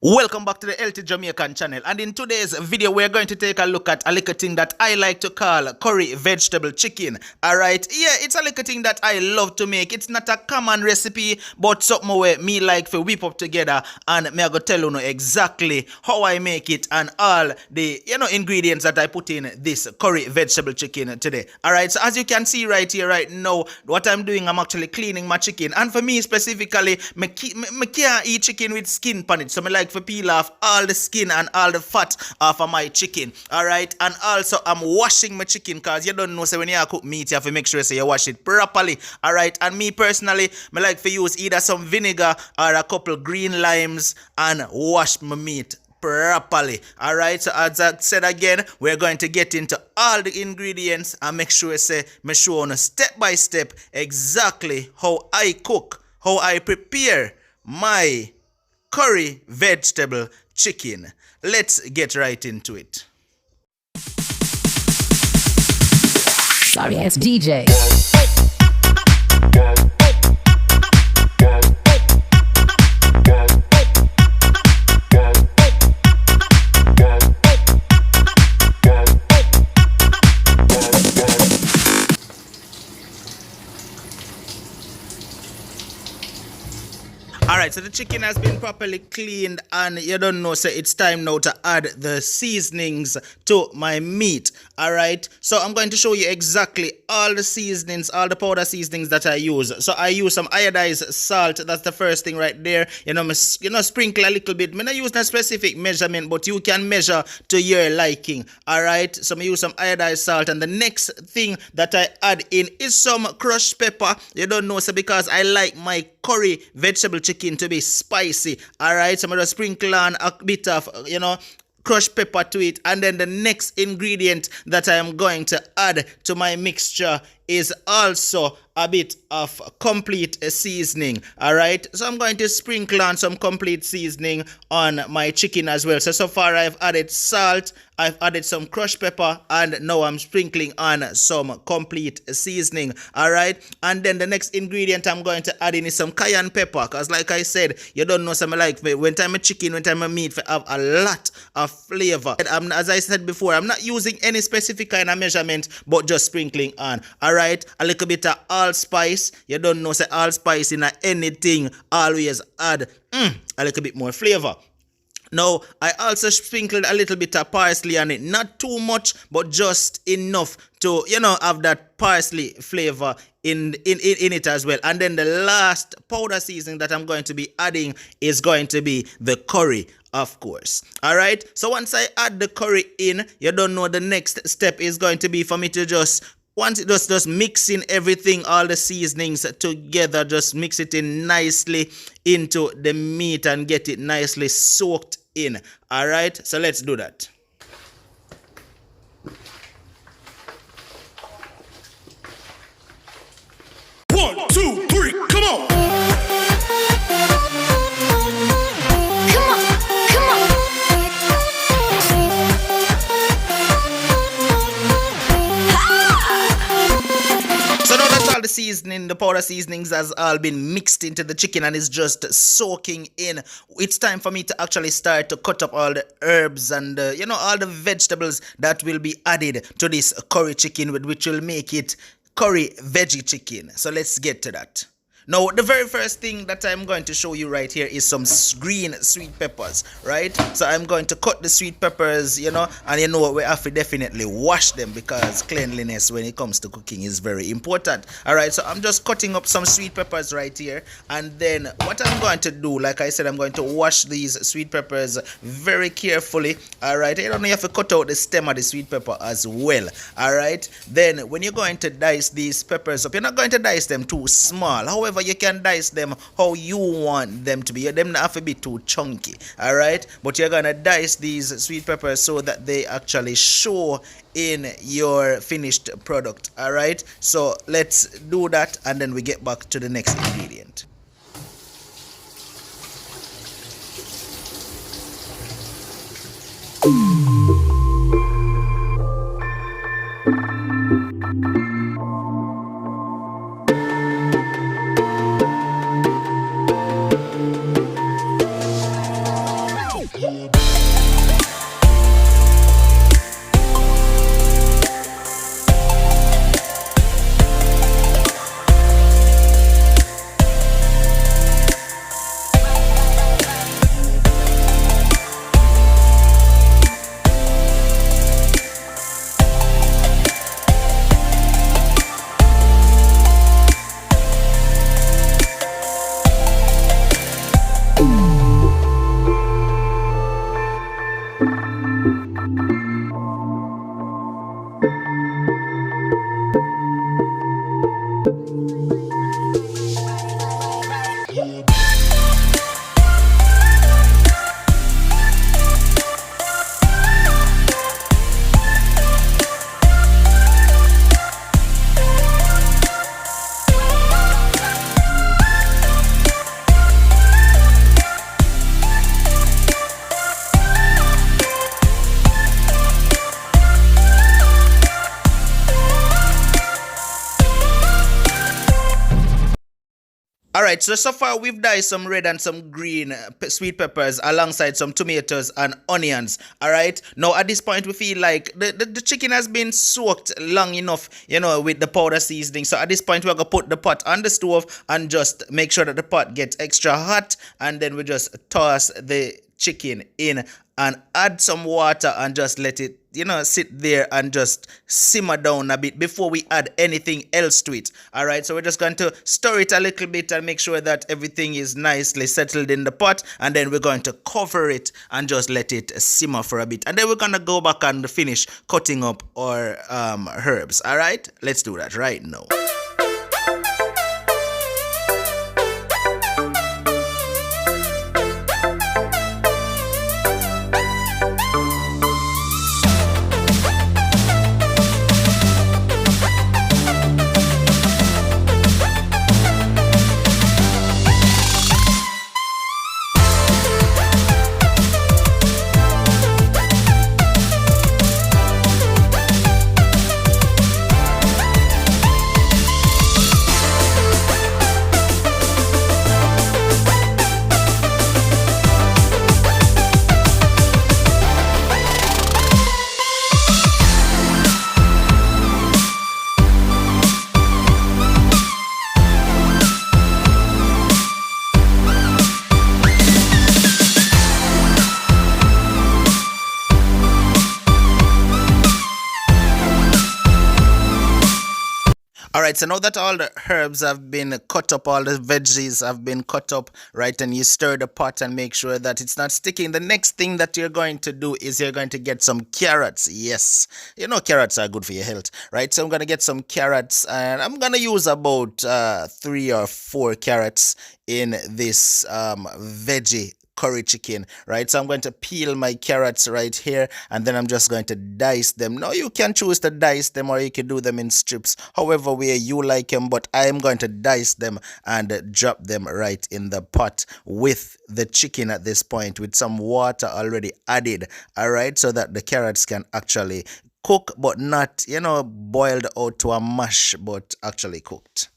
Welcome back to the Healthy Jamaican channel, and in today's video we're going to take a look at a little thing that I like to call curry vegetable chicken. Alright, yeah, it's a little thing that I love to make. It's not a common recipe, but something where me like to whip up together, and me I go tell you exactly how I make it and all the ingredients that I put in this curry vegetable chicken today. Alright, so as you can see right here right now, what I'm doing, I'm actually cleaning my chicken, and for me specifically, me can't eat chicken with skin on it, so me like for peel off all the skin and all the fat off of my chicken. Alright, and also I'm washing my chicken, because you don't know, so when you cook meat you have to make sure so you wash it properly. Alright, and me personally, me like to use either some vinegar or a couple green limes and wash my meat properly. Alright, so as I said again, we're going to get into all the ingredients and make sure say me show on a step by step exactly how I cook, how I prepare my curry vegetable chicken. Let's get right into it. Sorry ass DJ. Alright, so the chicken has been properly cleaned, and you don't know, so it's time now to add the seasonings to my meat. Alright, so I'm going to show you exactly all the seasonings, all the powder seasonings that I use. So I use some iodized salt. That's the first thing right there. Sprinkle a little bit. I'm not using a specific measurement, but you can measure to your liking. Alright, so I use some iodized salt, and the next thing that I add in is some crushed pepper. You don't know, so because I like my curry vegetable chicken to be spicy. Alright, so I'm gonna sprinkle on a bit of crushed pepper to it, and then the next ingredient that I am going to add to my mixture is also a bit of complete seasoning. Alright, so I'm going to sprinkle on some complete seasoning on my chicken as well. So far I've added salt, I've added some crushed pepper, and now I'm sprinkling on some complete seasoning. Alright, and then the next ingredient I'm going to add in is some cayenne pepper, because like I said, you don't know, some like when time a chicken, when time a meat have a lot of flavor. As I said before, I'm not using any specific kind of measurement, but just sprinkling on. Alright, a little bit of allspice. You don't know, say allspice in anything always add a little bit more flavor. Now, I also sprinkled a little bit of parsley on it. Not too much, but just enough to, have that parsley flavor in it as well. And then the last powder seasoning that I'm going to be adding is going to be the curry, of course. Alright, so once I add the curry in, you don't know, the next step is going to be for me to just mixing everything, all the seasonings together, just mix it in nicely into the meat and get it nicely soaked in. Alright, so let's do that. One, two, three, come on! The seasoning, the powder seasonings has all been mixed into the chicken and is just soaking in. It's time for me to actually start to cut up all the herbs and all the vegetables that will be added to this curry chicken, which will make it curry veggie chicken. So let's get to that. Now, the very first thing that I'm going to show you right here is some green sweet peppers, right? So I'm going to cut the sweet peppers, and we have to definitely wash them, because cleanliness when it comes to cooking is very important. All right, so I'm just cutting up some sweet peppers right here, and then what I'm going to do, like I said, I'm going to wash these sweet peppers very carefully. All right, you have to cut out the stem of the sweet pepper as well. All right, then when you're going to dice these peppers up, you're not going to dice them too small. However, you can dice them how you want them to be. Them not have to be too chunky, alright? But you're gonna dice these sweet peppers so that they actually show in your finished product, alright? So let's do that, and then we get back to the next ingredient. Alright, so far we've diced some red and some green sweet peppers alongside some tomatoes and onions. Alright, now at this point we feel like the chicken has been soaked long enough, with the powder seasoning. So at this point we're going to put the pot on the stove and just make sure that the pot gets extra hot, and then we just toss the chicken in and add some water and just let it sit there and just simmer down a bit before we add anything else to it. All right, so we're just going to stir it a little bit and make sure that everything is nicely settled in the pot, and then we're going to cover it and just let it simmer for a bit, and then we're going to go back and finish cutting up our herbs. All right, let's do that right now. Alright, so now that all the herbs have been cut up, all the veggies have been cut up, right, and you stir the pot and make sure that it's not sticking, the next thing that you're going to do is you're going to get some carrots. Yes, carrots are good for your health, right? So I'm going to get some carrots, and I'm going to use about 3 or 4 carrots in this veggie curry chicken, right? So I'm going to peel my carrots right here, and then I'm just going to dice them. Now you can choose to dice them, or you can do them in strips, however way you like them, but I'm going to dice them and drop them right in the pot with the chicken at this point, with some water already added, all right, so that the carrots can actually cook, but not boiled out to a mash, but actually cooked.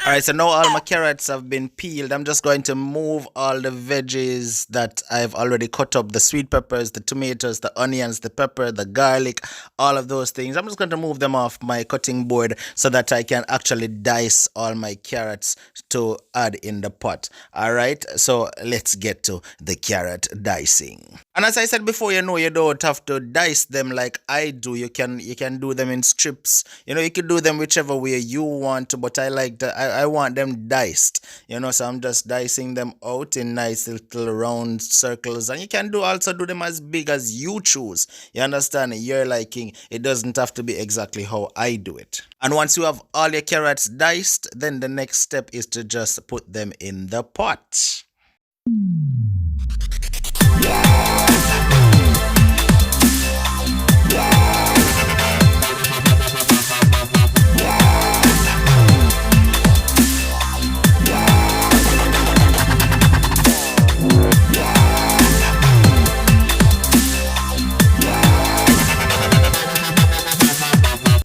Alright, so now all my carrots have been peeled. I'm just going to move all the veggies that I've already cut up, the sweet peppers, the tomatoes, the onions, the pepper, the garlic, all of those things. I'm just going to move them off my cutting board so that I can actually dice all my carrots to add in the pot. Alright, so let's get to the carrot dicing. And as I said before, you don't have to dice them like I do. You can do them in strips. You can do them whichever way you want to, but I like I want them diced, so I'm just dicing them out in nice little round circles, and you can also do them as big as you choose. You understand? Your liking. It doesn't have to be exactly how I do it. And once you have all your carrots diced, then the next step is to just put them in the pot.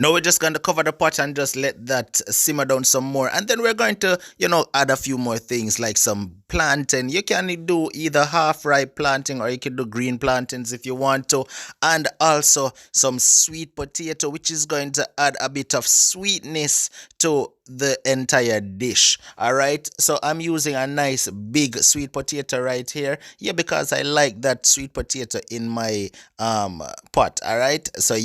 Now we're just going to cover the pot and just let that simmer down some more. And then we're going to, add a few more things like some plantain. You can do either half-ripe plantain, or you can do green plantains if you want to. And also some sweet potato, which is going to add a bit of sweetness to the entire dish. All right, so I'm using a nice big sweet potato right here, because I like that sweet potato in my pot. All right, so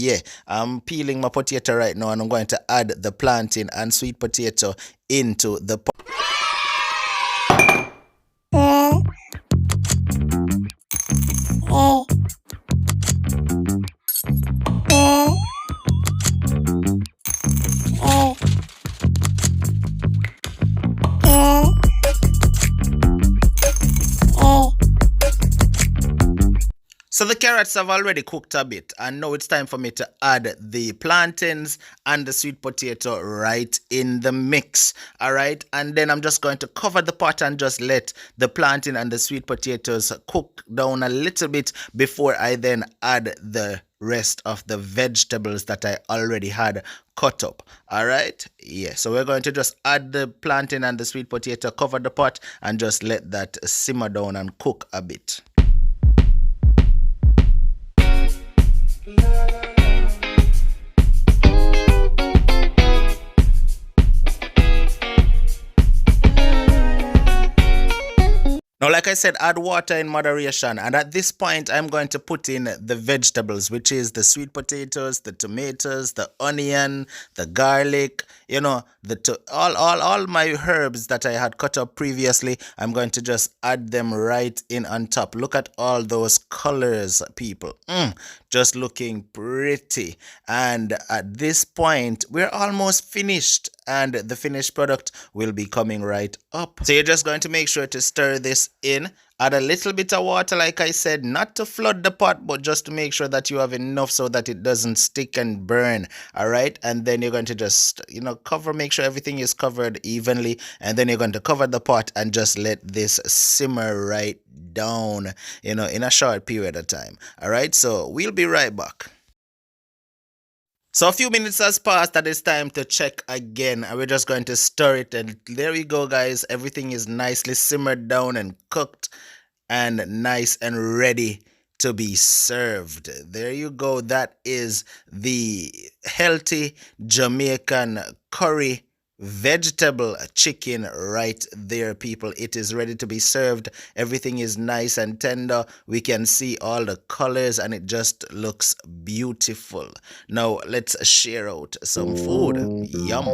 I'm peeling my potato right now, and I'm going to add the plantain and sweet potato into the pot. So the carrots have already cooked a bit, and now it's time for me to add the plantains and the sweet potato right in the mix. All right, and then I'm just going to cover the pot and just let the plantain and the sweet potatoes cook down a little bit before I then add the rest of the vegetables that I already had cut up. All right, yeah, so we're going to just add the plantain and the sweet potato, cover the pot, and just let that simmer down and cook a bit. Now, like I said, add water in moderation. And at this point, I'm going to put in the vegetables, which is the sweet potatoes, the tomatoes, the onion, the garlic, you know, all my herbs that I had cut up previously. I'm going to just add them right in on top. Look at all those colors, people. Just looking pretty. And at this point, we're almost finished, and the finished product will be coming right up. So you're just going to make sure to stir this in. Add a little bit of water, like I said, not to flood the pot, but just to make sure that you have enough so that it doesn't stick and burn. All right, and then you're going to just, cover, make sure everything is covered evenly, and then you're going to cover the pot and just let this simmer right down, in a short period of time. All right, so we'll be right back. So a few minutes has passed, and it's time to check again, and we're just going to stir it, and there we go, guys. Everything is nicely simmered down and cooked and nice and ready to be served. There you go. That is the healthy Jamaican curry vegetable chicken right there, people. It is ready to be served. Everything is nice and tender. We can see all the colors, and it just looks beautiful. Now let's share out some food. Yum.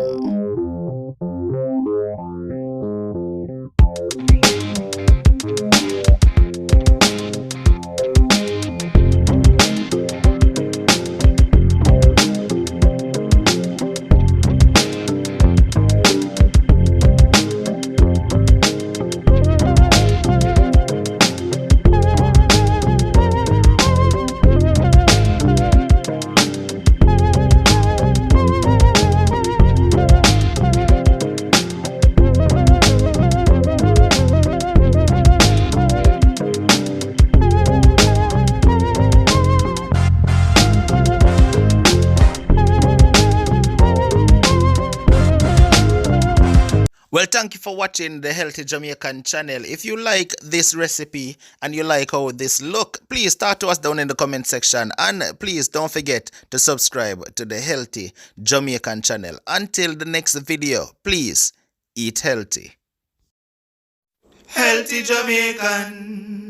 Well, thank you for watching the Healthy Jamaican channel. If you like this recipe and you like how this look, please talk to us down in the comment section. And please don't forget to subscribe to the Healthy Jamaican channel. Until the next video, please eat healthy. Healthy Jamaican.